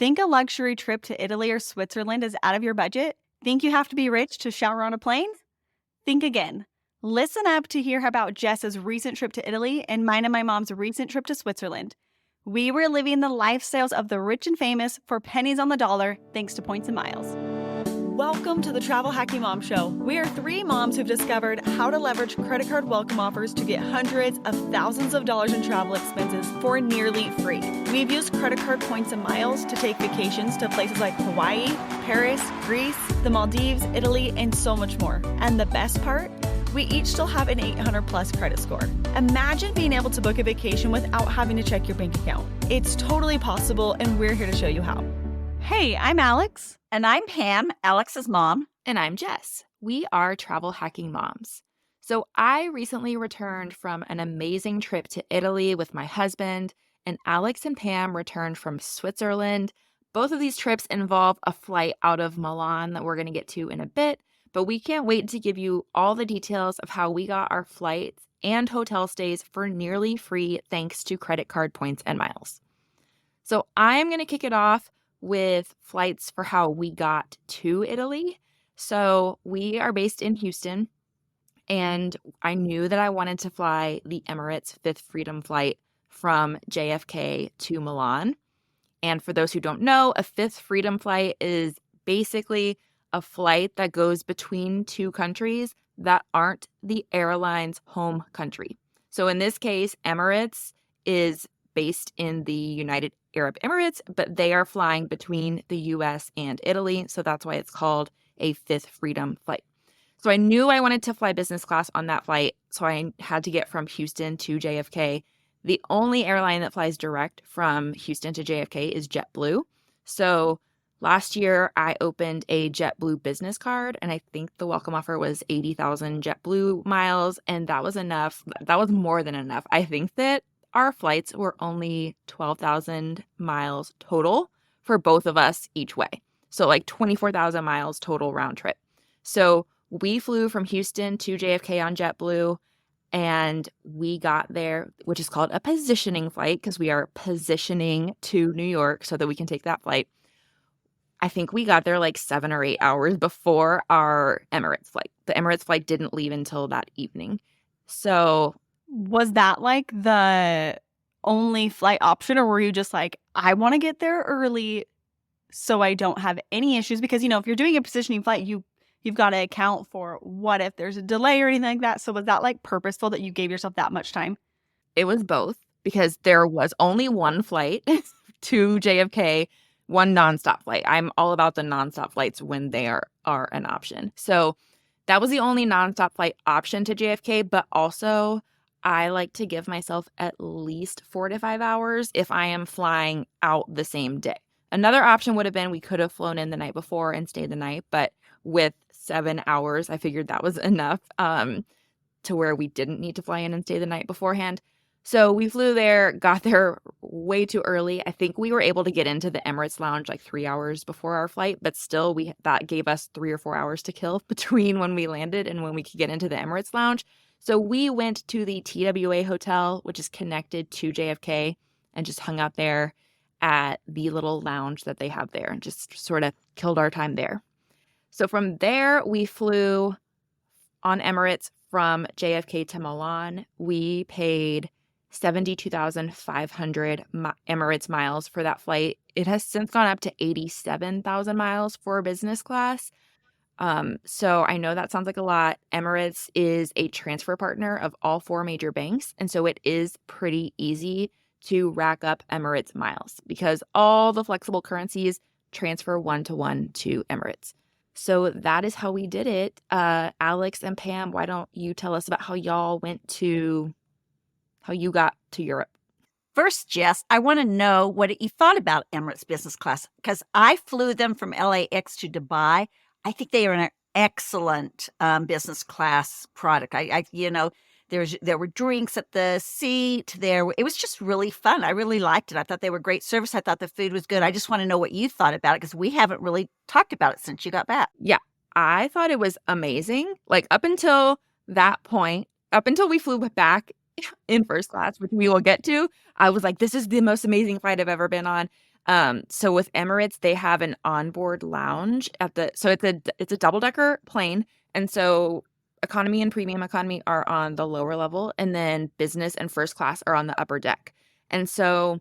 Think a luxury trip to Italy or Switzerland is out of your budget? Think you have to be rich to shower on a plane? Think again. Listen up to hear about Jess's recent trip to Italy and mine and my mom's recent trip to Switzerland. We were living the lifestyles of the rich and famous for pennies on the dollar thanks to points and miles. Welcome to the Travel Hacking Mom Show. We are three moms who've discovered how to leverage credit card welcome offers to get hundreds of thousands of dollars in travel expenses for nearly free. We've used credit card points and miles to take vacations to places like Hawaii, Paris, Greece, the Maldives, Italy, and so much more. And the best part? We each still have an 800 plus credit score. Imagine being able to book a vacation without having to check your bank account. It's totally possible, and we're here to show you how. Hey, I'm Alex. And I'm Pam, Alex's mom. And I'm Jess. We are travel hacking moms. So I recently returned from an amazing trip to Italy with my husband, and Alex and Pam returned from Switzerland. Both of these trips involve a flight out of Milan that we're going to get to in a bit, but we can't wait to give you all the details of how we got our flights and hotel stays for nearly free thanks to credit card points and miles. So I'm going to kick it off with flights for how we got to Italy. So we are based in Houston, and I knew that I wanted to fly the Emirates Fifth Freedom flight from JFK to Milan. And for those who don't know, a Fifth Freedom flight is basically a flight that goes between two countries that aren't the airline's home country. So in this case, Emirates is based in the United Arab Emirates, but they are flying between the US and Italy. So that's why it's called a Fifth Freedom flight. So I knew I wanted to fly business class on that flight. So I had to get from Houston to JFK. The only airline that flies direct from Houston to JFK is JetBlue. So last year I opened a JetBlue business card, and I think the welcome offer was 80,000 JetBlue miles. And that was enough. That was more than enough. I think that our flights were only 12,000 miles total for both of us each way. So like 24,000 miles total round trip. So we flew from Houston to JFK on JetBlue, and we got there, which is called a positioning flight because we are positioning to New York so that we can take that flight. I think we got there like 7 or 8 hours before our Emirates flight. The Emirates flight didn't leave until that evening. So was that like the only flight option, or were you just like, I want to get there early so I don't have any issues? Because, if you're doing a positioning flight, you've got to account for what if there's a delay or anything like that. So was that like purposeful that you gave yourself that much time? It was both, because there was only one flight to JFK, one nonstop flight. I'm all about the nonstop flights when they are an option. So that was the only nonstop flight option to JFK, but also I like to give myself at least 4 to 5 hours if I am flying out the same day. Another option would have been we could have flown in the night before and stayed the night, but with 7 hours, I figured that was enough to where we didn't need to fly in and stay the night beforehand. So we flew there, got there way too early. I think we were able to get into the Emirates lounge like 3 hours before our flight, but still that gave us 3 or 4 hours to kill between when we landed and when we could get into the Emirates lounge. So we went to the TWA hotel, which is connected to JFK, and just hung out there at the little lounge that they have there and just sort of killed our time there. So from there, we flew on Emirates from JFK to Milan. We paid 72,500 Emirates miles for that flight. It has since gone up to 87,000 miles for business class. So I know that sounds like a lot. Emirates is a transfer partner of all 4 major banks. And so it is pretty easy to rack up Emirates miles because all the flexible currencies transfer 1-to-1 to Emirates. So that is how we did it. Alex and Pam, why don't you tell us about how you got to Europe? First, Jess, I want to know what you thought about Emirates business class, because I flew them from LAX to Dubai. I think they are an excellent business class product. There were drinks at the seat. It was just really fun. I really liked it. I thought they were great service. I thought the food was good. I just want to know what you thought about it because we haven't really talked about it since you got back. Yeah, I thought it was amazing. Like up until that point, up until we flew back in first class, which we will get to, I was like, this is the most amazing flight I've ever been on. So with Emirates, they have an onboard lounge so it's a double-decker plane. And so economy and premium economy are on the lower level, and then business and first class are on the upper deck. And so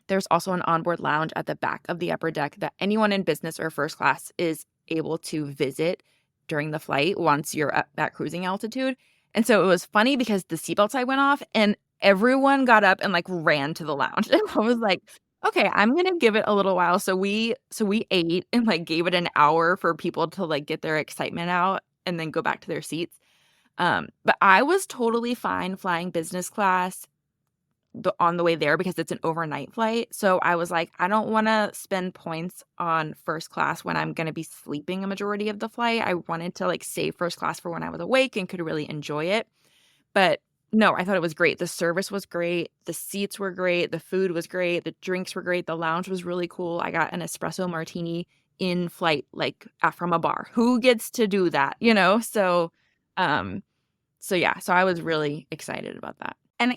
there's also an onboard lounge at the back of the upper deck that anyone in business or first class is able to visit during the flight once you're at cruising altitude. And so it was funny because the seatbelt sign went off and everyone got up and like ran to the lounge. And I was like, okay, I'm gonna give it a little while. So we ate and like gave it an hour for people to like get their excitement out and then go back to their seats. But I was totally fine flying business class on the way there because it's an overnight flight. So I was like, I don't want to spend points on first class when I'm going to be sleeping a majority of the flight. I wanted to like save first class for when I was awake and could really enjoy it. But no, I thought it was great. The service was great. The seats were great. The food was great. The drinks were great. The lounge was really cool. I got an espresso martini in flight, like from a bar. Who gets to do that? So yeah, so I was really excited about that. And,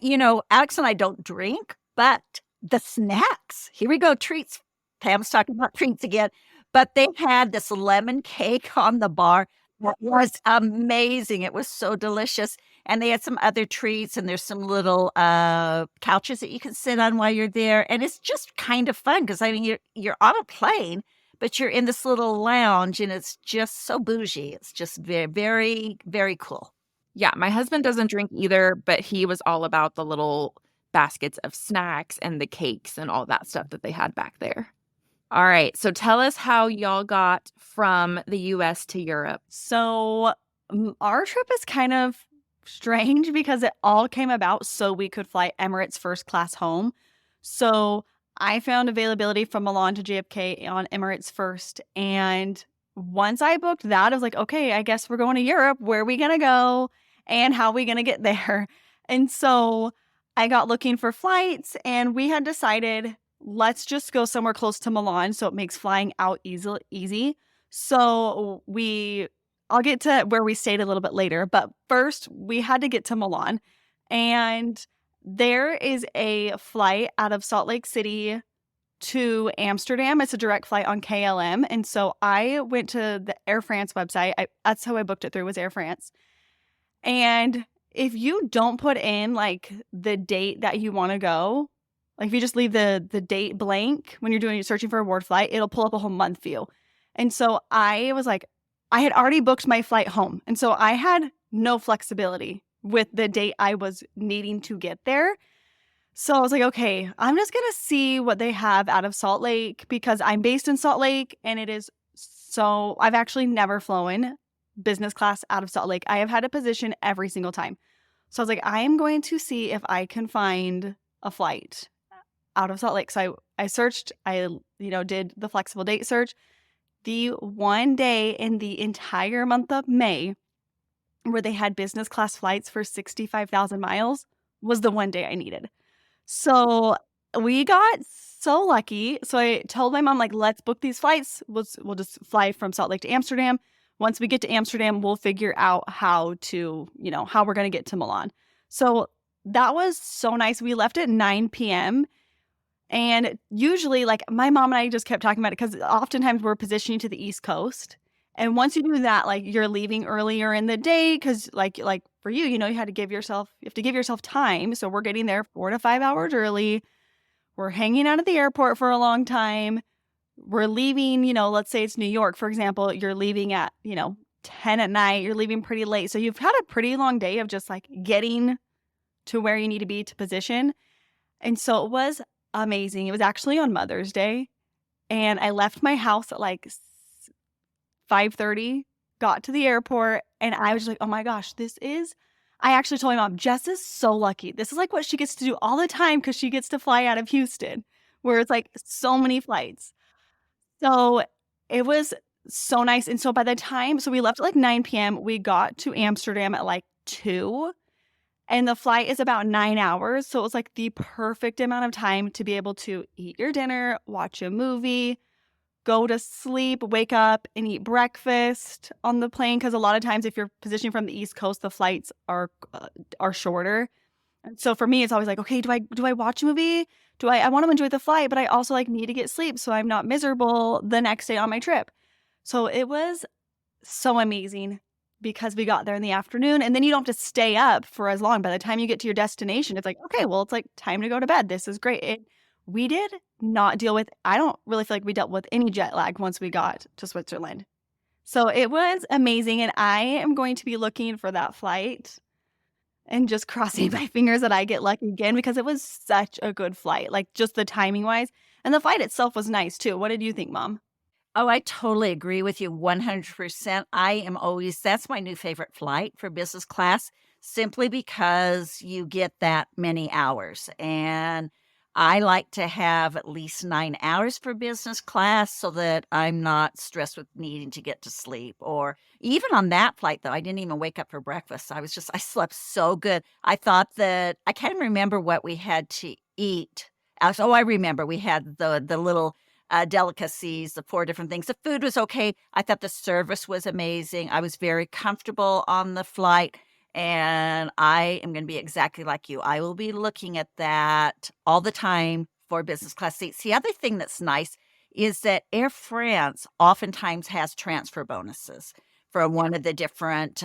Alex and I don't drink, but the snacks, here we go, treats. Pam's talking about treats again. But they had this lemon cake on the bar that was amazing. It was so delicious. And they had some other treats, and there's some little couches that you can sit on while you're there. And it's just kind of fun because, I mean, you're on a plane, but you're in this little lounge, and it's just so bougie. It's just very, very, very cool. Yeah, my husband doesn't drink either, but he was all about the little baskets of snacks and the cakes and all that stuff that they had back there. All right, so tell us how y'all got from the US to Europe. So our trip is kind of strange because it all came about so we could fly Emirates first class home. So I found availability from Milan to JFK on Emirates first. And once I booked that, I was like, okay, I guess we're going to Europe. Where are we going to go? And how are we going to get there? And so I got looking for flights, and we had decided, let's just go somewhere close to Milan so it makes flying out easy. So I'll get to where we stayed a little bit later, but first we had to get to Milan. And there is a flight out of Salt Lake City to Amsterdam. It's a direct flight on KLM. And so I went to the Air France website. That's how I booked it through, was Air France. And if you don't put in like the date that you want to go, like if you just leave the date blank when you're searching for a ward flight, it'll pull up a whole month view. And so I was like, I had already booked my flight home. And so I had no flexibility with the date I was needing to get there. So I was like, okay, I'm just going to see what they have out of Salt Lake because I'm based in Salt Lake, and I've actually never flown business class out of Salt Lake. I have had a position every single time. So I was like, I am going to see if I can find a flight out of Salt Lake. So I searched, did the flexible date search. The one day in the entire month of May where they had business class flights for 65,000 miles was the one day I needed. So we got so lucky. So I told my mom, like, let's book these flights. We'll just fly from Salt Lake to Amsterdam. Once we get to Amsterdam, we'll figure out how we're going to get to Milan. So that was so nice. We left at 9 p.m. And usually, like, my mom and I just kept talking about it because oftentimes we're positioning to the East Coast. And once you do that, like, you're leaving earlier in the day because like for you, you have to give yourself time. So we're getting there 4 to 5 hours early. We're hanging out at the airport for a long time. We're leaving, let's say it's New York, for example, you're leaving at, 10 at night. You're leaving pretty late. So you've had a pretty long day of just like getting to where you need to be to position. And so it was amazing. It was actually on Mother's Day. And I left my house at like 5:30, got to the airport, and I was like, oh my gosh, I actually told my mom, Jess is so lucky. This is like what she gets to do all the time because she gets to fly out of Houston, where it's like so many flights. So it was so nice. And so by the time, we left at like 9 p.m., we got to Amsterdam at like 2, and the flight is about 9 hours. So it was like the perfect amount of time to be able to eat your dinner, watch a movie, go to sleep, wake up, and eat breakfast on the plane. Because a lot of times if you're positioning from the East Coast, the flights are shorter. And so for me, it's always like, okay, do I watch a movie? I want to enjoy the flight, but I also like need to get sleep so I'm not miserable the next day on my trip. So it was so amazing because we got there in the afternoon and then you don't have to stay up for as long. By the time you get to your destination, it's like, okay, well, it's like time to go to bed. This is great. We did not deal with, I don't really feel like we dealt with any jet lag once we got to Switzerland. So it was amazing. And I am going to be looking for that flight and just crossing my fingers that I get lucky again because it was such a good flight, like just the timing wise. And the flight itself was nice too. What did you think, Mom? Oh, I totally agree with you 100%. That's my new favorite flight for business class, simply because you get that many hours. And I like to have at least 9 hours for business class so that I'm not stressed with needing to get to sleep. Or even on that flight, though, I didn't even wake up for breakfast. I slept so good. I thought that I can't remember what we had to eat. I remember we had the little delicacies, the 4 different things. The food was okay. I thought the service was amazing. I was very comfortable on the flight. And I am going to be exactly like you. I will be looking at that all the time for business class seats. The other thing that's nice is that Air France oftentimes has transfer bonuses for one of the different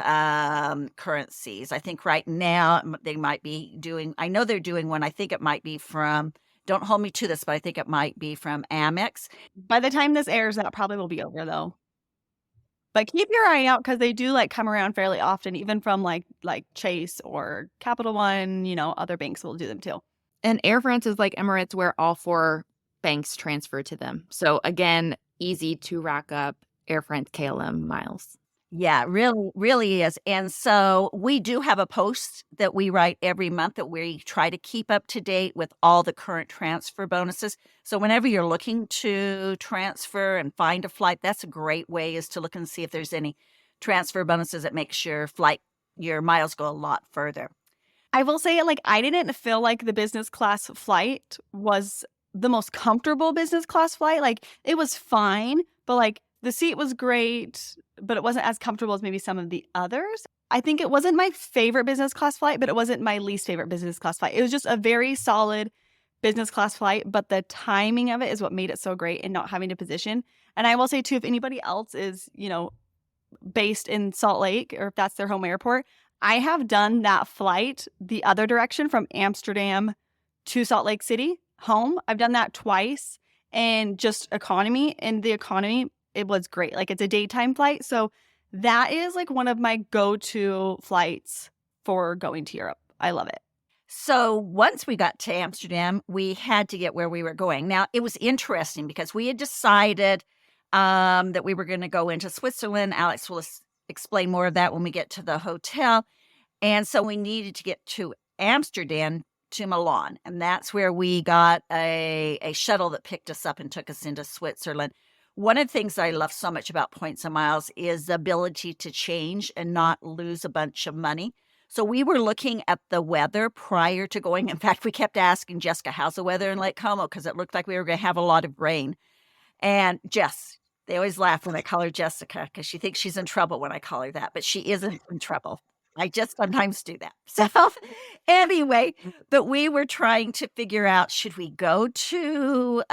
currencies. I think right now they might be doing, I know they're doing one. I think it might be from, don't hold me to this, but I think it might be from Amex. By the time this airs, that probably will be over though. But keep your eye out because they do like come around fairly often, even from like Chase or Capital One, other banks will do them too. And Air France is like Emirates, where all 4 banks transfer to them. So again, easy to rack up Air France KLM miles. Yeah, really, really is. And so we do have a post that we write every month that we try to keep up to date with all the current transfer bonuses. So whenever you're looking to transfer and find a flight, that's a great way, is to look and see if there's any transfer bonuses that makes your miles go a lot further. I will say, like, I didn't feel like the business class flight was the most comfortable business class flight. Like, it was fine, but like the seat was great, but it wasn't as comfortable as maybe some of the others. I think it wasn't my favorite business class flight, but it wasn't my least favorite business class flight. It was just a very solid business class flight, but the timing of it is what made it so great and not having to position. And I will say too, if anybody else is, based in Salt Lake or if that's their home airport, I have done that flight the other direction from Amsterdam to Salt Lake City home. I've done that twice, and just economy. And the economy, it was great. Like, it's a daytime flight. So that is like one of my go-to flights for going to Europe. I love it. So once we got to Amsterdam, we had to get where we were going. Now, it was interesting because we had decided that we were going to go into Switzerland. Alex will explain more of that when we get to the hotel. And so we needed to get to Amsterdam to Milan. And that's where we got a shuttle that picked us up and took us into Switzerland. One of the things I love so much about points and miles is the ability to change and not lose a bunch of money. So we were looking at the weather prior to going. In fact, we kept asking Jessica, how's the weather in Lake Como? Because it looked like we were going to have a lot of rain. And Jess, they always laugh when I call her Jessica because she thinks she's in trouble when I call her that, but she isn't in trouble. I just sometimes do that. So anyway, but we were trying to figure out, should we go to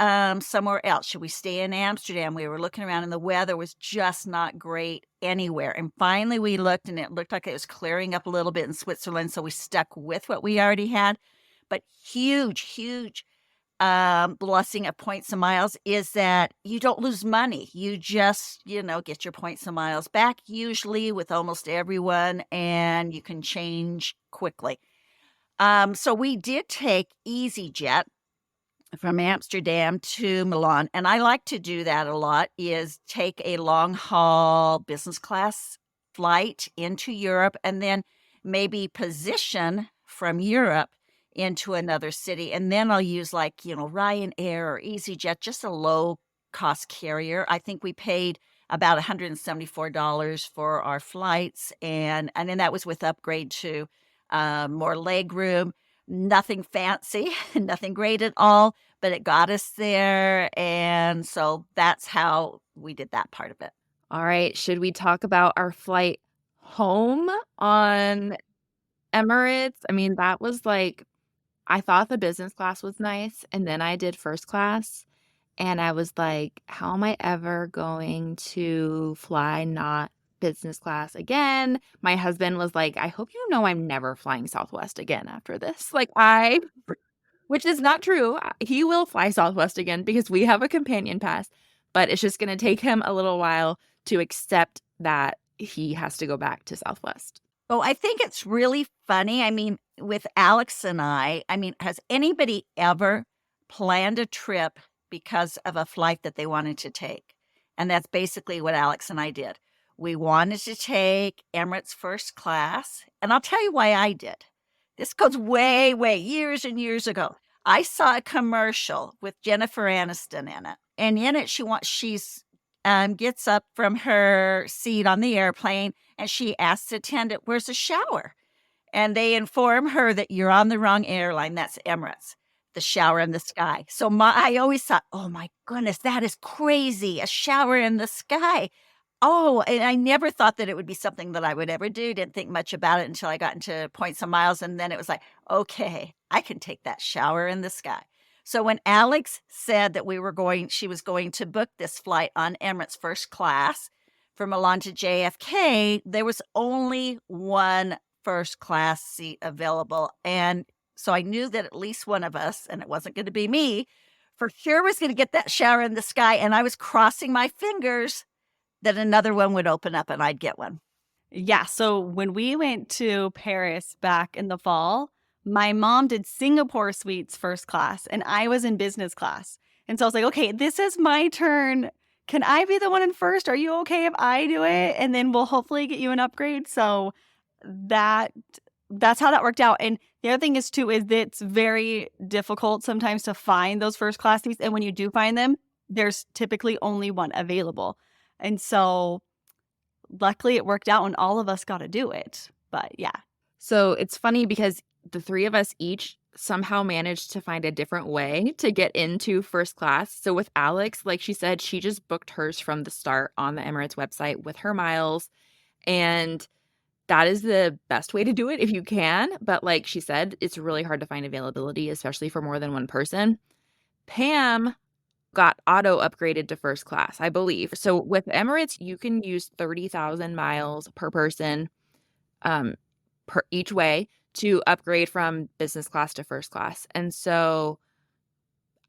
somewhere else? Should we stay in Amsterdam? We were looking around and the weather was just not great anywhere. And finally we looked and it looked like it was clearing up a little bit in Switzerland. So we stuck with what we already had. But huge blessing of points and miles is that you don't lose money. You just, get your points and miles back, usually with almost everyone, and you can change quickly. So we did take EasyJet from Amsterdam to Milan, and I like to do that a lot, is take a long haul business class flight into Europe and then maybe position from Europe into another city. And then I'll use Ryanair or EasyJet, just a low cost carrier. I think we paid about $174 for our flights. And then that was with upgrade to more leg room, nothing fancy, nothing great at all, but it got us there. And so that's how we did that part of it. All right. Should we talk about our flight home on Emirates, I mean, that was like I thought the business class was nice, and then I did first class, and I was like, "How am I ever going to fly not business class again?" My husband was like, "I hope you know I'm never flying Southwest again after this." Like, which is not true. He will fly Southwest again because we have a companion pass, but it's just gonna take him a little while to accept that he has to go back to Southwest. Oh, I think it's really funny. I mean, with Alex and I mean, has anybody ever planned a trip because of a flight that they wanted to take? And that's basically what Alex and I did. We wanted to take Emirates first class, and I'll tell you why I did. This goes way, way years and years ago. I saw a commercial with Jennifer Aniston in it, and in it she's gets up from her seat on the airplane and she asks the attendant, "Where's the shower?" And they inform her that you're on the wrong airline. That's Emirates, the shower in the sky. So I always thought, oh my goodness, that is crazy. A shower in the sky. Oh, and I never thought that it would be something that I would ever do. Didn't think much about it until I got into points and miles. And then it was like, okay, I can take that shower in the sky. So when Alex said that she was going to book this flight on Emirates first class from Milan to JFK, there was only one first class seat available. And so I knew that at least one of us, and it wasn't going to be me, for sure was going to get that shower in the sky. And I was crossing my fingers that another one would open up and I'd get one. Yeah. So when we went to Paris back in the fall, my mom did Singapore suites first class and I was in business class. And so I was like, okay, this is my turn. Can I be the one in first? Are you okay if I do it? And then we'll hopefully get you an upgrade. So that's how that worked out. And the other thing is too, is that it's very difficult sometimes to find those first class seats. And when you do find them, there's typically only one available. And so luckily it worked out and all of us got to do it. But yeah. So it's funny because the three of us each somehow managed to find a different way to get into first class. So with Alex, like she said, she just booked hers from the start on the Emirates website with her miles. And that is the best way to do it if you can. But like she said, it's really hard to find availability, especially for more than one person. Pam got auto upgraded to first class, I believe. So with Emirates, you can use 30,000 miles per person per each way to upgrade from business class to first class. And so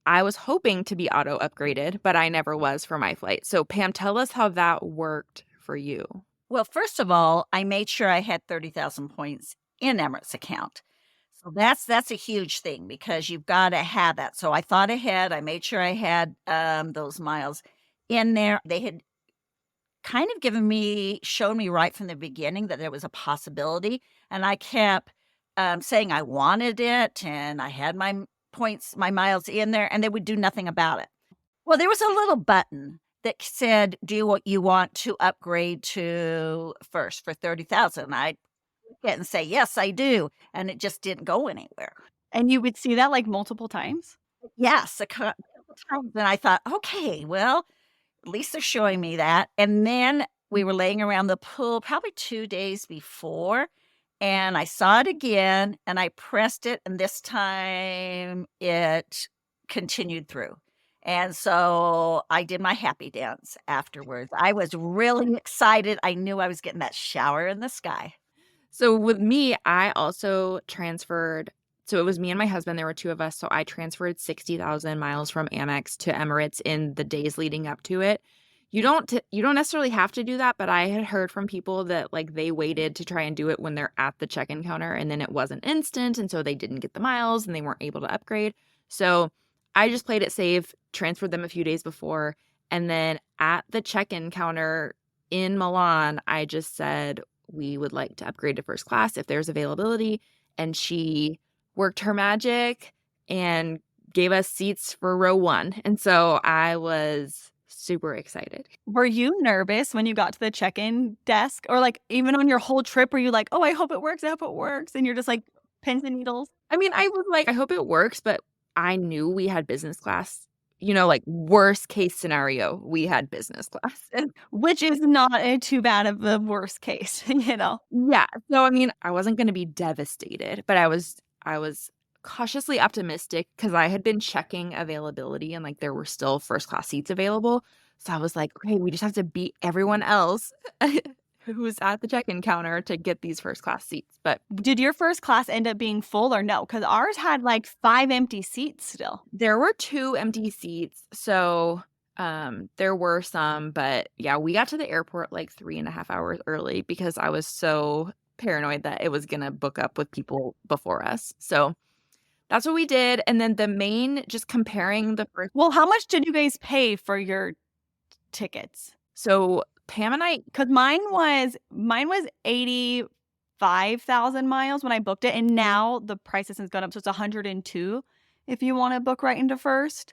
I was hoping to be auto upgraded, but I never was for my flight. So Pam, tell us how that worked for you. Well, first of all, I made sure I had 30,000 points in Emirates account. So that's a huge thing because you've got to have that. So I thought ahead. I made sure I had those miles in there. They had kind of shown me right from the beginning that there was a possibility. And I kept saying I wanted it and I had my points, my miles in there, and they would do nothing about it. Well, there was a little button that said, "Do you want to upgrade to first for 30,000?" I get and say, "Yes, I do." And it just didn't go anywhere. And you would see that like multiple times? Yes, a couple times. And I thought, okay, well, at least they're showing me that. And then we were laying around the pool probably 2 days before, and I saw it again, and I pressed it, and this time it continued through. And so I did my happy dance afterwards. I was really excited. I knew I was getting that shower in the sky. So with me, I also transferred. So it was me and my husband. There were two of us. So I transferred 60,000 miles from Amex to Emirates in the days leading up to it. You don't necessarily have to do that, but I had heard from people that like they waited to try and do it when they're at the check-in counter and then it wasn't instant. And so they didn't get the miles and they weren't able to upgrade. So I just played it safe, transferred them a few days before. And then at the check-in counter in Milan, I just said, we would like to upgrade to first class if there's availability. And she worked her magic and gave us seats for row 1. And so I was super excited. Were you nervous when you got to the check-in desk? Or like even on your whole trip, were you like, oh, I hope it works, I hope it works. And you're just like pins and needles? I mean, I was like, I hope it works, but I knew we had business class like worst case scenario, we had business class. Which is not too bad of the worst case, you know? Yeah. So I mean, I wasn't going to be devastated, but I was cautiously optimistic because I had been checking availability and like there were still first class seats available. So I was like, okay, we just have to beat everyone else who was at the check-in counter to get these first class seats. But Did your first class end up being full or no? Because ours had like 5 empty seats still. there were 2 empty seats. So there were some, but yeah, we got to the airport like 3.5 hours early because I was so paranoid that it was gonna book up with people before us. So that's what we did, and then the main just comparing the first. Well, how much did you guys pay for your tickets? So Pam and I. Because mine was 85,000 miles when I booked it, and now the price has gone up, so it's 102 if you want to book right into first.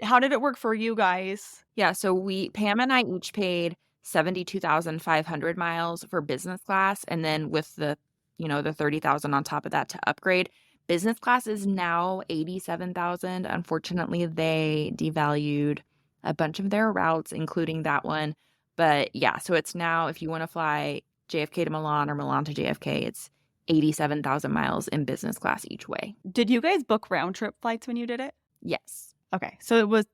How did it work for you guys? Yeah, so Pam and I each paid 72,500 miles for business class, and then with the 30,000 on top of that to upgrade. Business class is now 87,000. Unfortunately, they devalued a bunch of their routes, including that one. But yeah, so it's now, if you want to fly JFK to Milan or Milan to JFK, it's 87,000 miles in business class each way. Did you guys book round trip flights when you did it? Yes. Okay, so it's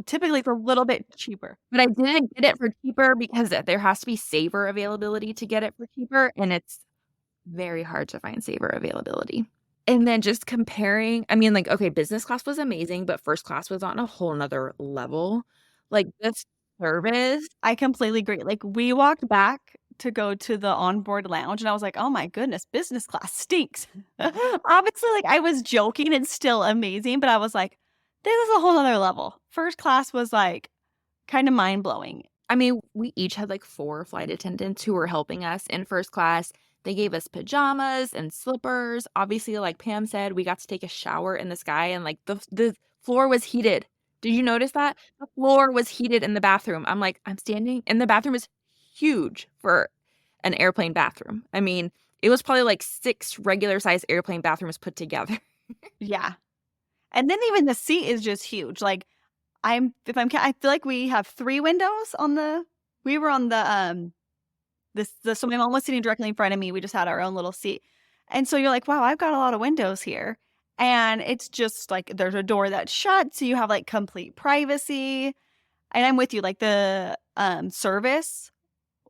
typically for a little bit cheaper. But I didn't get it for cheaper because there has to be saver availability to get it for cheaper, and it's very hard to find saver availability. And then just comparing, I mean, like, okay, business class was amazing, but first class was on a whole nother level. Like, this service. I completely agree. Like, we walked back to go to the onboard lounge, and I was like, oh my goodness, business class stinks. Obviously, like, I was joking and still amazing, but I was like, this is a whole other level. First class was like kind of mind blowing. I mean, we each had like 4 flight attendants who were helping us in first class. They gave us pajamas and slippers. Obviously, like Pam said, we got to take a shower in the sky, and like the floor was heated. Did you notice that? The floor was heated in the bathroom. I'm like, I'm standing, and the bathroom is huge for an airplane bathroom. I mean, it was probably like 6 regular sized airplane bathrooms put together. Yeah. And then even the seat is just huge. Like, I feel like we have 3 windows we were on so my mom was sitting directly in front of me. We just had our own little seat. And so you're like, wow, I've got a lot of windows here. And it's just like there's a door that's shut, so you have like complete privacy. And I'm with you. Like, the service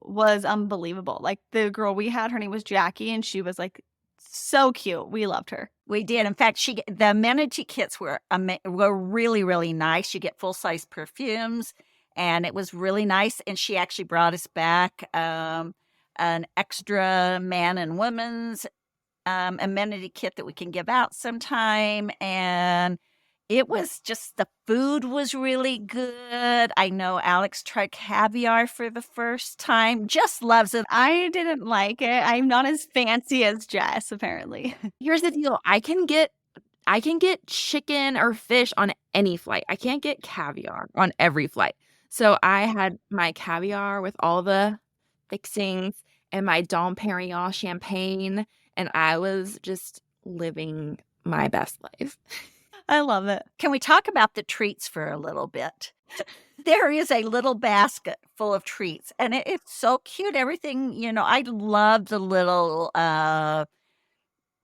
was unbelievable. Like, the girl we had, her name was Jackie, and she was like so cute. We loved her. We did. In fact, the amenity kits were really, really nice. You get full-size perfumes, and it was really nice. And she actually brought us back an extra man and women's amenity kit that we can give out sometime. And it was just, the food was really good. I know Alex tried caviar for the first time. Just loves it. I didn't like it. I'm not as fancy as Jess, apparently. Here's the deal. I can get chicken or fish on any flight. I can't get caviar on every flight. So I had my caviar with all the fixings and my Dom Perignon champagne, and I was just living my best life. I love it. Can we talk about the treats for a little bit? There is a little basket full of treats, and it's so cute. Everything, I love the little,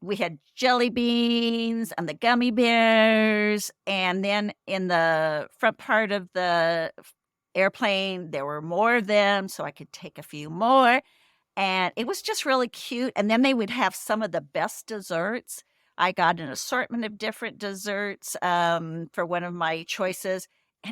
we had jelly beans and the gummy bears, and then in the front part of the airplane, there were more of them, so I could take a few more, and it was just really cute. And then they would have some of the best desserts. I got an assortment of different desserts for one of my choices.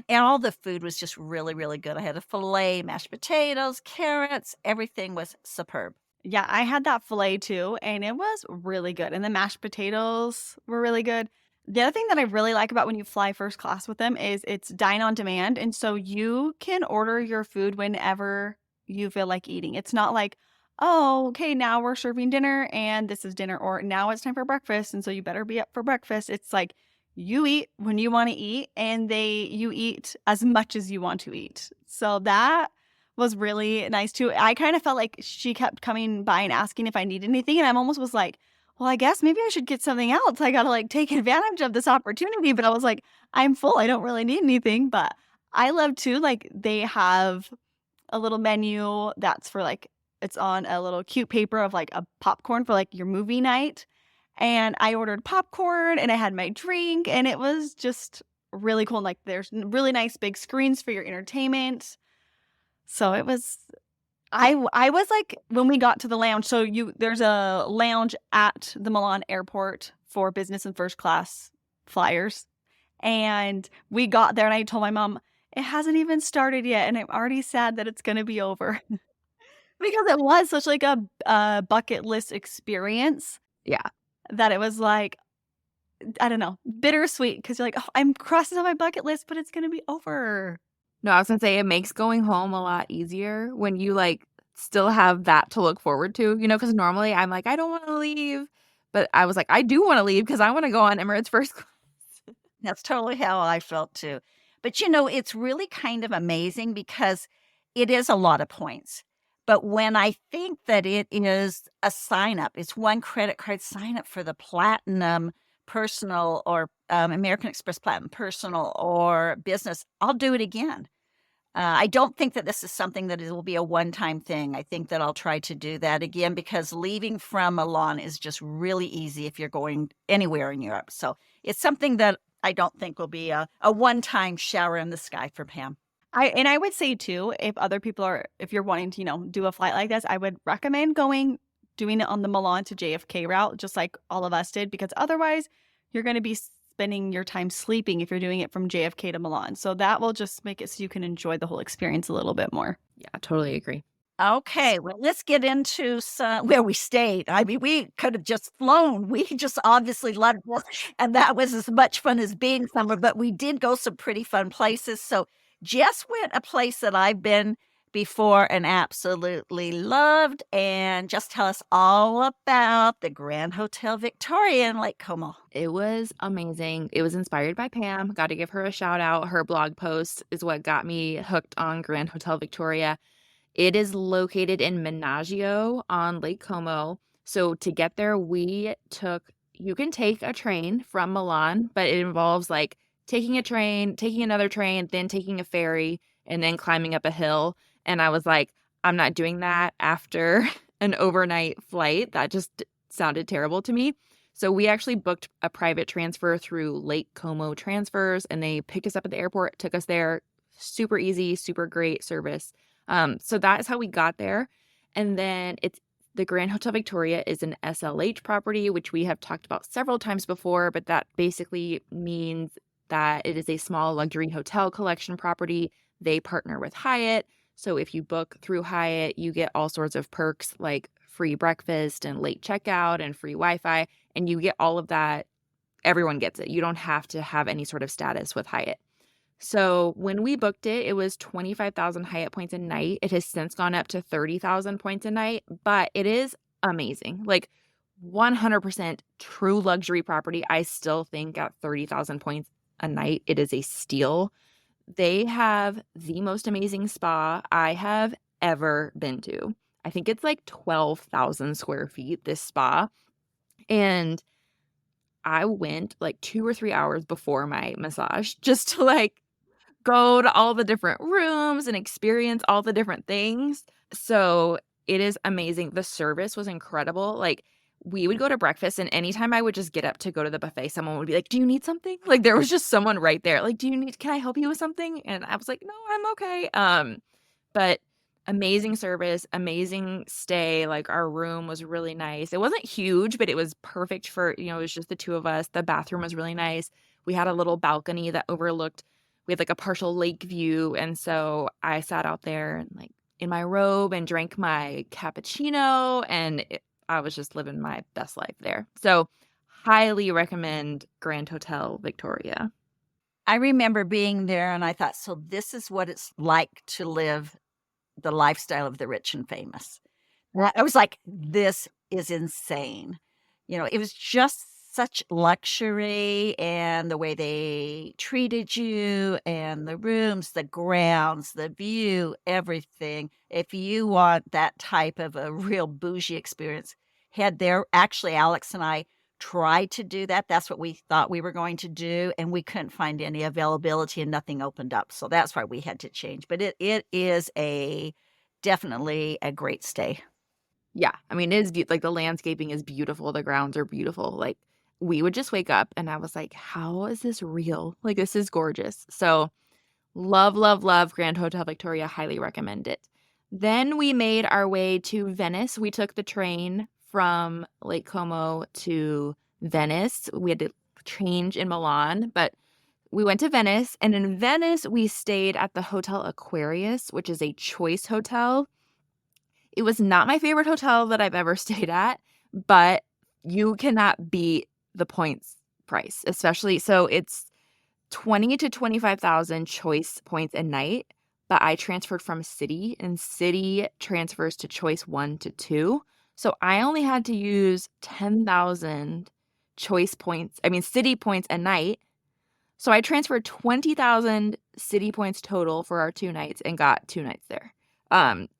And all the food was just really, really good. I had a filet, mashed potatoes, carrots. Everything was superb. Yeah, I had that filet too, and it was really good. And the mashed potatoes were really good. The other thing that I really like about when you fly first class with them is it's dine on demand. And so you can order your food whenever you feel like eating. It's not like, oh, okay, now we're serving dinner and this is dinner, or now it's time for breakfast, and so you better be up for breakfast. It's like you eat when you want to eat, and you eat as much as you want to eat. So that was really nice too. I kind of felt like she kept coming by and asking if I needed anything, and I almost was like, well, I guess maybe I should get something else. I got to like take advantage of this opportunity. But I was like, I'm full. I don't really need anything. But I love too, like they have a little menu that's for like, it's on a little cute paper of like a popcorn for like your movie night. And I ordered popcorn and I had my drink and it was just really cool. And like there's really nice big screens for your entertainment. So it was I was like when we got to the lounge, so there's a lounge at the Milan airport for business and first class flyers. And we got there and I told my mom, it hasn't even started yet and I'm already sad that it's going to be over. Because it was such like a bucket list experience Yeah. that it was like, I don't know, bittersweet because you're like, oh, I'm crossing on my bucket list, but it's going to be over. No, I was gonna say it makes going home a lot easier when you, like, still have that to look forward to, because normally I'm like, "I don't wanna leave," but I was like, "I do wanna leave because I wanna go on Emirates first class." That's totally how I felt too. But it's really kind of amazing because it is a lot of points. But when I think that it is a sign up, it's one credit card sign up for the Platinum Personal or American Express Platinum Personal or Business, I'll do it again. I don't think that this is something that it will be a one-time thing. I think that I'll try to do that again because leaving from Milan is just really easy if you're going anywhere in Europe. So it's something that I don't think will be a one-time shower in the sky for Pam. I would say too, if you're wanting to, do a flight like this, I would recommend doing it on the Milan to JFK route, just like all of us did, because otherwise you're going to be spending your time sleeping if you're doing it from JFK to Milan. So that will just make it so you can enjoy the whole experience a little bit more. Yeah, totally agree. Okay, well, let's get into where we stayed. I mean, we could have just flown. We just obviously loved it, and that was as much fun as being somewhere, but we did go some pretty fun places. So Jess went a place that I've been before and absolutely loved, and just tell us all about the Grand Hotel Victoria in Lake Como. It was amazing. It was inspired by Pam. Got to give her a shout out. Her blog post is what got me hooked on Grand Hotel Victoria. It is located in Menaggio on Lake Como. So to get there, you can take a train from Milan, but it involves like taking a train, taking another train, then taking a ferry, and then climbing up a hill. And I was like, I'm not doing that after an overnight flight. That just sounded terrible to me. So we actually booked a private transfer through Lake Como Transfers, and they picked us up at the airport, took us there. Super easy, super great service. So that is how we got there. And then the Grand Hotel Victoria is an SLH property, which we have talked about several times before, but that basically means that it is a small luxury hotel collection property. They partner with Hyatt. So if you book through Hyatt, you get all sorts of perks like free breakfast and late checkout and free Wi-Fi, and you get all of that. Everyone gets it. You don't have to have any sort of status with Hyatt. So when we booked it, it was 25,000 Hyatt points a night. It has since gone up to 30,000 points a night, but it is amazing. Like 100% true luxury property. I still think at 30,000 points a night, it is a steal. They have the most amazing spa I have ever been to. I think it's like 12,000 square feet, this spa. And I went like 2 or 3 hours before my massage just to like go to all the different rooms and experience all the different things. So it is amazing. The service was incredible. Like we would go to breakfast, and anytime I would just get up to go to the buffet, someone would be like, "Do you need something?" Like there was just someone right there. Like, can I help you with something? And I was like, "No, I'm okay." But amazing service, amazing stay. Like our room was really nice. It wasn't huge, but it was perfect for, it was just the two of us. The bathroom was really nice. We had a little balcony that overlooked, we had like a partial lake view. And so I sat out there and like in my robe and drank my cappuccino, and I was just living my best life there. So highly recommend Grand Hotel Victoria. I remember being there and I thought, so this is what it's like to live the lifestyle of the rich and famous. And I was like, this is insane. It was just such luxury, and the way they treated you and the rooms, the grounds, the view, everything. If you want that type of a real bougie experience, head there. Actually, Alex and I tried to do that. That's what we thought we were going to do, and we couldn't find any availability and nothing opened up. So that's why we had to change. But it is definitely a great stay. Yeah. I mean, it is like the landscaping is beautiful. The grounds are beautiful. Like we would just wake up and I was like, how is this real? Like this is gorgeous. So love, love, love Grand Hotel Victoria. Highly recommend it. Then we made our way to Venice. We took the train from Lake Como to Venice. We had to change in Milan, but we went to Venice. And in Venice, we stayed at the Hotel Aquarius, which is a choice hotel. It was not my favorite hotel that I've ever stayed at, but you cannot beat the points price, especially. So it's 20 to 25,000 choice points a night, but I transferred from City, and City transfers to choice 1 to 2. So I only had to use 10,000 City points a night. So I transferred 20,000 City points total for our 2 nights and got 2 nights there.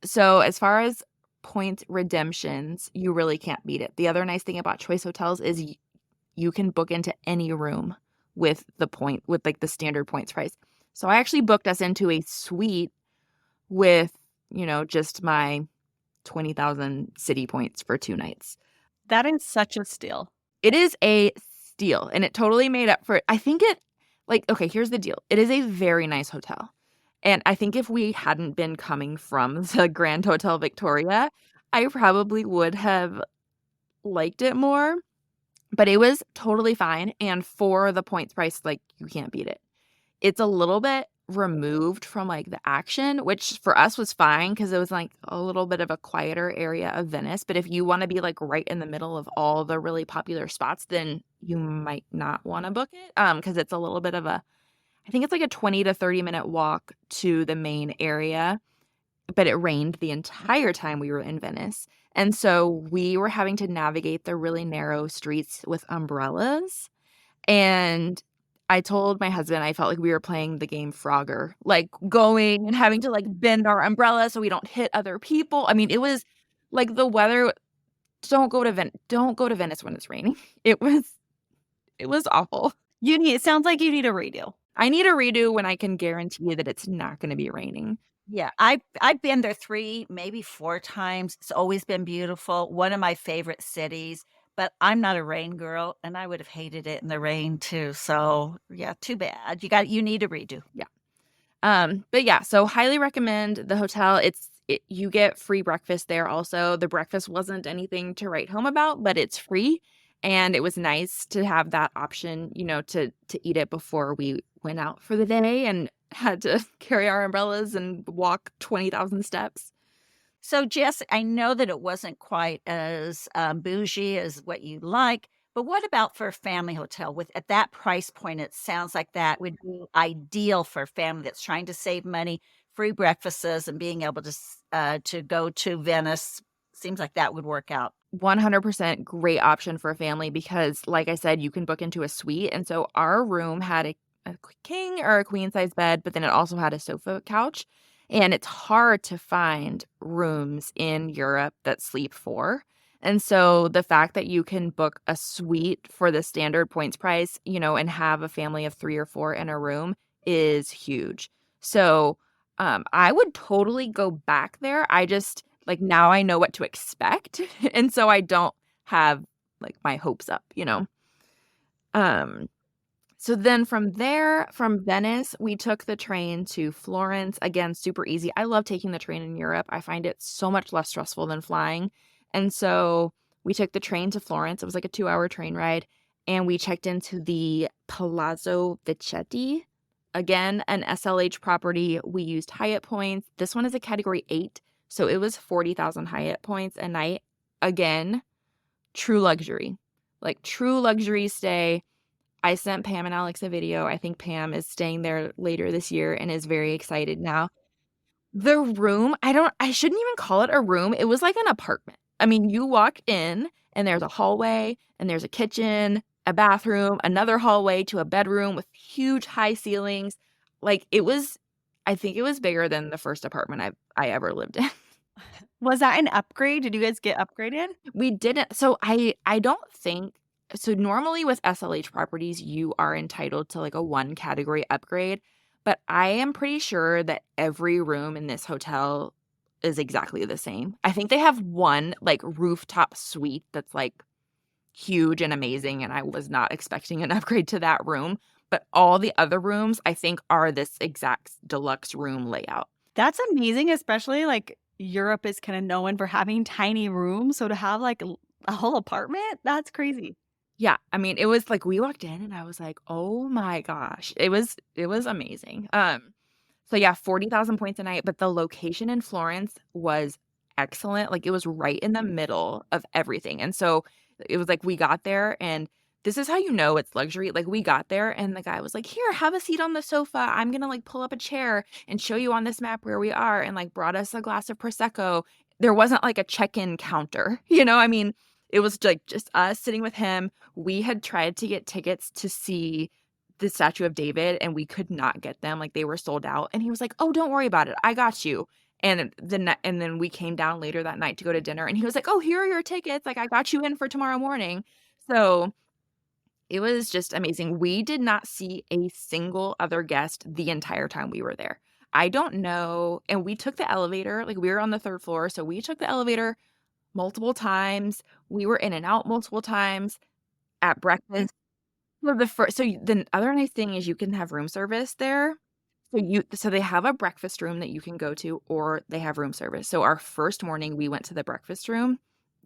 So as far as point redemptions, you really can't beat it. The other nice thing about choice hotels is you can book into any room with like the standard points price. So I actually booked us into a suite with, just my 20,000 City points for 2 nights. That is such a steal. It is a steal, and it totally made up for it. I think okay, here's the deal. It is a very nice hotel. And I think if we hadn't been coming from the Grand Hotel Victoria, I probably would have liked it more. But it was totally fine. And for the points price, like, you can't beat it. It's a little bit removed from like the action, which for us was fine because it was like a little bit of a quieter area of Venice. But if you want to be like right in the middle of all the really popular spots, then you might not want to book it because it's a little bit of I think it's like a 20 to 30 minute walk to the main area. But it rained the entire time we were in Venice. And so we were having to navigate the really narrow streets with umbrellas. And I told my husband I felt like we were playing the game Frogger, like going and having to like bend our umbrella so we don't hit other people. I mean, it was like the weather. Don't go to Venice when it's raining. It was awful. It sounds like you need a redo. I need a redo when I can guarantee that it's not going to be raining. Yeah, I've been there 3, maybe 4 times. It's always been beautiful. One of my favorite cities. But I'm not a rain girl, and I would have hated it in the rain too. So yeah, too bad. You need a redo. Yeah. But yeah, so highly recommend the hotel. You get free breakfast there also. The breakfast wasn't anything to write home about, but it's free. And it was nice to have that option, to eat it before we went out for the day and had to carry our umbrellas and walk 20,000 steps. So, Jess, I know that it wasn't quite as bougie as what you like, but what about for a family hotel? At that price point, it sounds like that would be ideal for a family that's trying to save money, free breakfasts, and being able to go to Venice. Seems like that would work out. 100% great option for a family because, like I said, you can book into a suite. And so our room had a king or a queen size bed, but then it also had a sofa couch. And it's hard to find rooms in Europe that sleep 4. And so the fact that you can book a suite for the standard points price, and have a family of 3 or 4 in a room is huge. So I would totally go back there. I just now I know what to expect. And so I don't have my hopes up, So then from Venice, we took the train to Florence. Again, super easy. I love taking the train in Europe. I find it so much less stressful than flying. And so we took the train to Florence. It was like a 2-hour train ride. And we checked into the Palazzo Vecchietti. Again, an SLH property. We used Hyatt points. This one is a category 8. So it was 40,000 Hyatt points a night. Again, true luxury. True luxury stay. I sent Pam and Alex a video. I think Pam is staying there later this year and is very excited now. The room, I shouldn't even call it a room. It was like an apartment. I mean, you walk in and there's a hallway and there's a kitchen, a bathroom, another hallway to a bedroom with huge high ceilings. I think it was bigger than the first apartment I ever lived in. Was that an upgrade? Did you guys get upgraded? We didn't. So I don't think so. Normally with SLH properties, you are entitled to like a one category upgrade, but I am pretty sure that every room in this hotel is exactly the same. I think they have one like rooftop suite that's like huge and amazing, and I was not expecting an upgrade to that room. But all the other rooms, I think, are this exact deluxe room layout. That's amazing, especially like Europe is kind of known for having tiny rooms. So to have like a whole apartment, that's crazy. Yeah, I mean, it was like we walked in and I was like, "Oh my gosh." It was amazing. So yeah, 40,000 points a night, but the location in Florence was excellent. Like it was right in the middle of everything. And so it was like we got there and this is how you know it's luxury. Like we got there and the guy was like, "Here, have a seat on the sofa. I'm going to like pull up a chair and show you on this map where we are," and like brought us a glass of prosecco. There wasn't like a check-in counter. I mean, it was like just us sitting with him. We had tried to get tickets to see the Statue of David and we could not get them. Like they were sold out. And he was like, "Oh, don't worry about it. I got you." And then we came down later that night to go to dinner and he was like, "Oh, here are your tickets. Like I got you in for tomorrow morning." So it was just amazing. We did not see a single other guest the entire time we were there. I don't know. And we took the elevator, like we were on the third floor. So we took the elevator multiple times. We were in and out multiple times at breakfast. Well, the other nice thing is you can have room service there. So they have a breakfast room that you can go to, or they have room service. So our first morning we went to the breakfast room,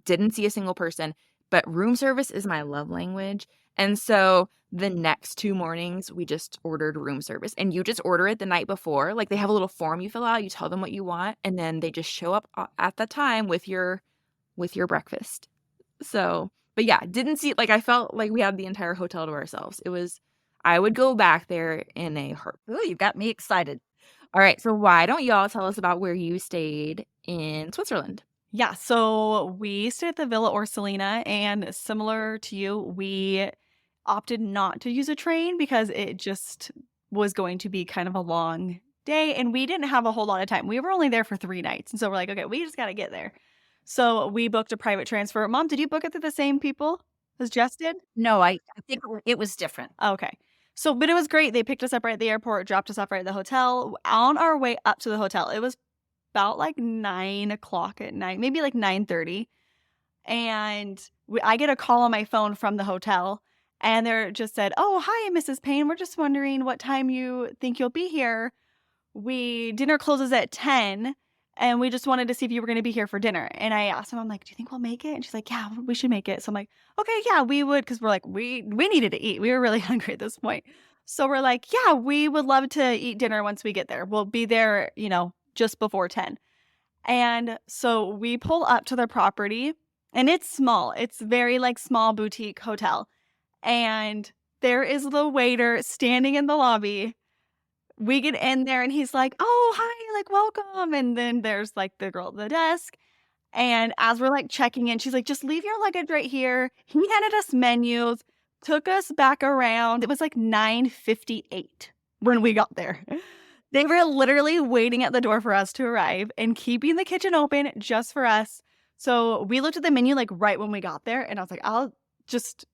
didn't see a single person, but room service is my love language. And so the next 2 mornings we just ordered room service, and you just order it the night before. Like they have a little form you fill out, you tell them what you want, and then they just show up at the time with your breakfast. So, but yeah, didn't see like I felt like we had the entire hotel to ourselves. I would go back there in a heartbeat. Ooh, you got me excited. All right, so why don't y'all tell us about where you stayed in Switzerland? Yeah, so we stayed at the Villa Orsolina, and similar to you, we opted not to use a train because it just was going to be kind of a long day, and we didn't have a whole lot of time. We were only there for 3 nights, and so we're like, okay, we just got to get there. So we booked a private transfer. Mom, did you book it through the same people as Jess did? No, I think it was different. Okay. So, but it was great. They picked us up right at the airport, dropped us off right at the hotel. On our way up to the hotel, it was about like 9 o'clock at night, maybe like 9:30. And I get a call on my phone from the hotel, and they're just said, "Oh, hi, Mrs. Payne. We're just wondering what time you think you'll be here. Dinner closes at 10, and we just wanted to see if you were going to be here for dinner." And I asked him, I'm like, "Do you think we'll make it?" And she's like, "Yeah, we should make it." So I'm like, "Okay, yeah, we would," because we're like, we needed to eat. We were really hungry at this point. So we're like, "Yeah, we would love to eat dinner once we get there. We'll be there, just before 10." And so we pull up to the property, and it's small. It's very like small boutique hotel. And there is the waiter standing in the lobby. We get in there and he's like, "Oh, hi, like welcome." And then there's like the girl at the desk. And as we're like checking in, she's like, "Just leave your luggage right here." He handed us menus, took us back around. It was like 9:58 when we got there. They were literally waiting at the door for us to arrive and keeping the kitchen open just for us. So we looked at the menu like right when we got there, and I was like, "I'll just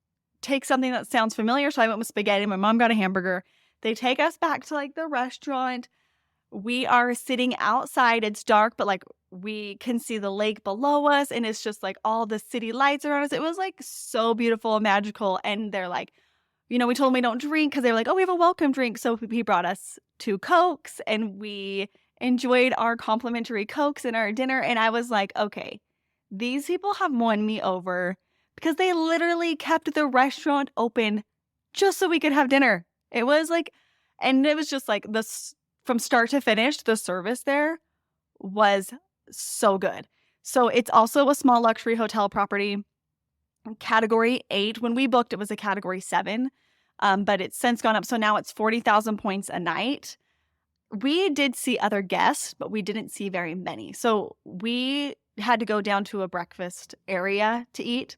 take something that sounds familiar." So I went with spaghetti. My mom got a hamburger. They take us back to like the restaurant. We are sitting outside. It's dark, but like we can see the lake below us, and it's just like all the city lights around us. It was like so beautiful and magical. And they're like, we told them we don't drink because they were like, "Oh, we have a welcome drink." So he brought us 2 Cokes, and we enjoyed our complimentary Cokes and our dinner. And I was like, okay, these people have won me over because they literally kept the restaurant open just so we could have dinner. It was like, and it was just like this from start to finish, the service there was so good. So it's also a small luxury hotel property, category 8. When we booked, it was a category 7, but it's since gone up. So now it's 40,000 points a night. We did see other guests, but we didn't see very many. So we had to go down to a breakfast area to eat.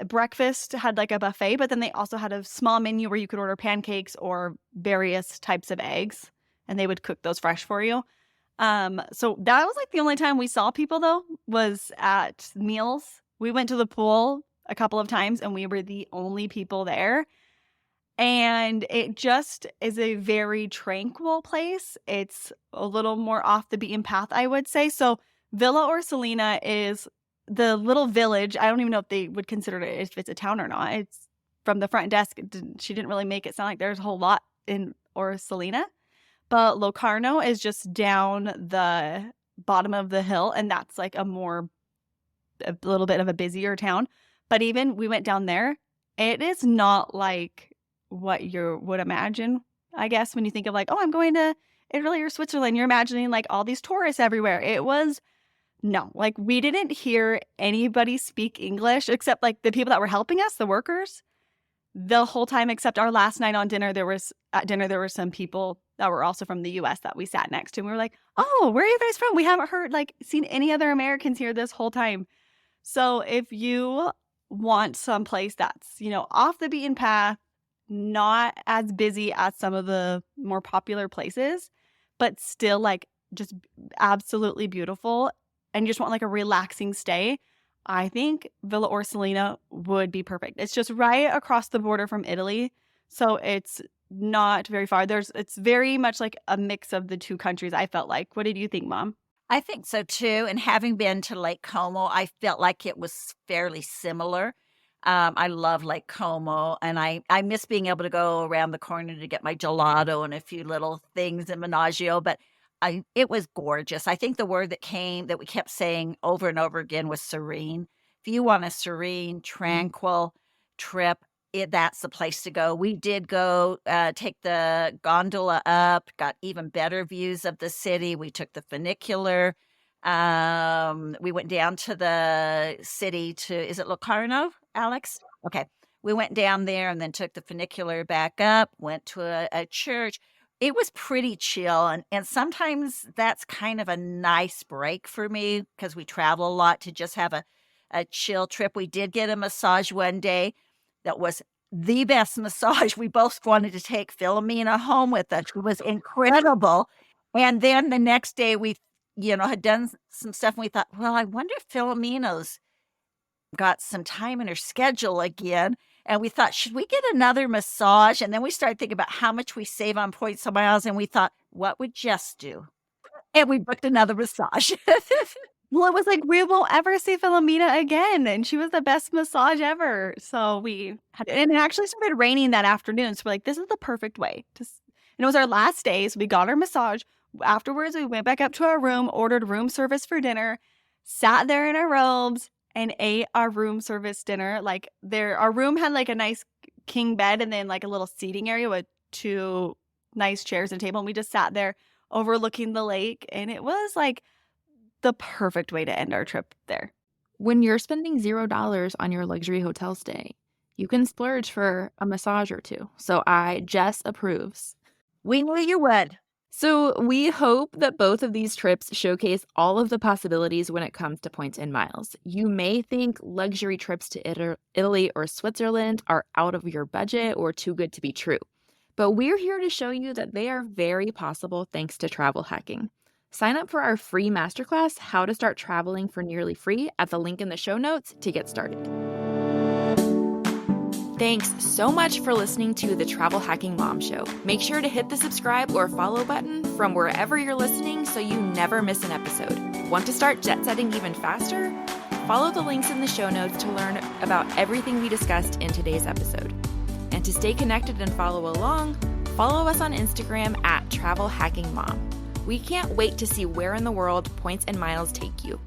Breakfast had like a buffet, but then they also had a small menu where you could order pancakes or various types of eggs, and they would cook those fresh for you. So that was like the only time we saw people though, was at meals. We went to the pool a couple of times and we were the only people there. And it just is a very tranquil place. It's a little more off the beaten path, I would say. So Villa Orsolina is the little village. I don't even know if they would consider it if it's a town or not. It's from the front desk. She didn't really make it sound like there's a whole lot in Orsolina. But Locarno is just down the bottom of the hill, and that's like a little bit of a busier town. But even we went down there, it is not like what you would imagine, I guess, when you think of like, oh, I'm going to Italy or Switzerland. You're imagining like all these tourists everywhere. It was no, like we didn't hear anybody speak English except like the people that were helping us, the workers, the whole time, except our last night on dinner. There were some people that were also from the US that we sat next to. And we were like, oh, where are you guys from? We haven't seen any other Americans here this whole time. So if you want someplace that's, off the beaten path, not as busy as some of the more popular places, but still like just absolutely beautiful, and you just want like a relaxing stay, I think Villa Orsolina would be perfect. It's just right across the border from Italy, so it's not very far. It's very much like a mix of the two countries, I felt like. What did you think, Mom? I think so too. And having been to Lake Como, I felt like it was fairly similar. I love Lake Como, and I miss being able to go around the corner to get my gelato and a few little things in Menaggio, but it was gorgeous. I think the word that we kept saying over and over again was serene. If you want a serene, tranquil trip, that's the place to go. We did go take the gondola up, got even better views of the city. We took the funicular. We went down to the city is it Locarno, Alex? Okay. We went down there and then took the funicular back up, went to a church. It was pretty chill. And sometimes that's kind of a nice break for me because we travel a lot, to just have a chill trip. We did get a massage one day that was the best massage. We both wanted to take Philomena home with us. It was incredible. And then the next day we had done some stuff, and we thought, well, I wonder if Filomena's got some time in her schedule again. And we thought, should we get another massage? And then we started thinking about how much we save on points and miles. And we thought, what would Jess do? And we booked another massage. Well, it was like, we won't ever see Philomena again. And she was the best massage ever. So and it actually started raining that afternoon. So we're like, this is the perfect way. And it was our last day. So we got our massage. Afterwards, we went back up to our room, ordered room service for dinner, sat there in our robes, and ate our room service dinner. Like our room had like a nice king bed and then like a little seating area with two nice chairs and table. And we just sat there overlooking the lake. And it was like the perfect way to end our trip there. When you're spending $0 on your luxury hotel stay, you can splurge for a massage or two. So Jess approves. We knew you would. So we hope that both of these trips showcase all of the possibilities when it comes to points and miles. You may think luxury trips to Italy or Switzerland are out of your budget or too good to be true. But we're here to show you that they are very possible thanks to travel hacking. Sign up for our free masterclass, How to Start Traveling for Nearly Free, at the link in the show notes to get started. Thanks so much for listening to the Travel Hacking Mom Show. Make sure to hit the subscribe or follow button from wherever you're listening so you never miss an episode. Want to start jet setting even faster? Follow the links in the show notes to learn about everything we discussed in today's episode. And to stay connected and follow along, follow us on Instagram at Travel Hacking Mom. We can't wait to see where in the world points and miles take you.